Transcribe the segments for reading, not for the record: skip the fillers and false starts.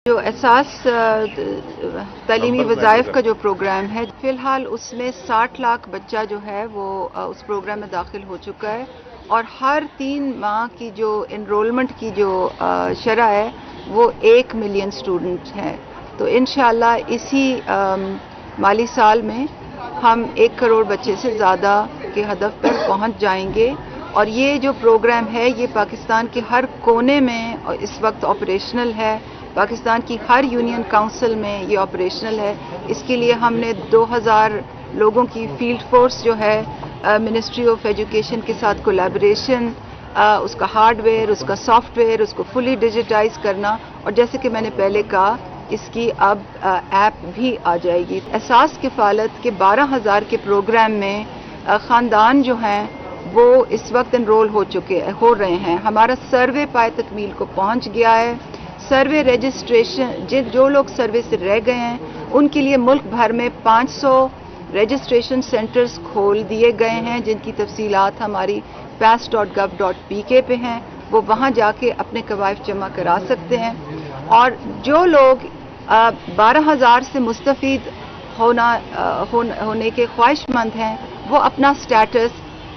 جو احساس تعلیمی وظائف کا جو پروگرام ہے، فی الحال اس میں 60 لاکھ بچہ جو ہے وہ اس پروگرام میں داخل ہو چکا ہے، اور ہر 3 ماہ کی جو انرولمنٹ کی جو شرح ہے وہ 1 ملین اسٹوڈنٹ ہے۔ تو انشاءاللہ اسی مالی سال میں ہم 1 کروڑ بچے سے زیادہ کے ہدف پر پہنچ جائیں گے، اور یہ جو پروگرام ہے یہ پاکستان کے ہر کونے میں اس وقت آپریشنل ہے۔ پاکستان کی ہر یونین کونسل میں یہ آپریشنل ہے۔ اس کے لیے ہم نے 2000 لوگوں کی فیلڈ فورس جو ہے منسٹری آف ایجوکیشن کے ساتھ کولیبریشن، اس کا ہارڈ ویئر، اس کا سافٹ ویئر، اس کو فلی ڈیجیٹائز کرنا، اور جیسے کہ میں نے پہلے کہا اس کی اب ایپ بھی آ جائے گی۔ احساس کفالت کے 12,000 کے پروگرام میں خاندان جو ہیں وہ اس وقت انرول ہو رہے ہیں۔ ہمارا سروے پائے تکمیل کو پہنچ گیا ہے۔ سروے رجسٹریشن جو لوگ سروے سے رہ گئے ہیں ان کے لیے ملک بھر میں 500 رجسٹریشن سینٹرز کھول دیے گئے ہیں، جن کی تفصیلات ہماری pass.gov.pk پہ ہیں۔ وہ وہاں جا کے اپنے قوائف جمع کرا سکتے ہیں، اور جو لوگ 12,000 سے مستفید ہونے کے خواہش مند ہیں وہ اپنا سٹیٹس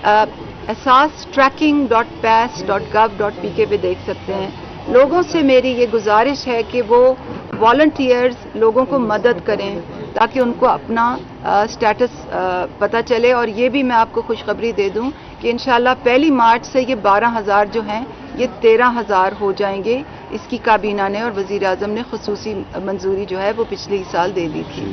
احساس tracking.pass.gov.pk پہ دیکھ سکتے ہیں۔ لوگوں سے میری یہ گزارش ہے کہ وہ والنٹیئرز لوگوں کو مدد کریں تاکہ ان کو اپنا سٹیٹس پتہ چلے، اور یہ بھی میں آپ کو خوشخبری دے دوں کہ انشاءاللہ 1 مارچ سے یہ 12,000 جو ہیں یہ 13,000 ہو جائیں گے۔ اس کی کابینہ نے اور وزیر اعظم نے خصوصی منظوری جو ہے وہ پچھلے سال دے دی تھی۔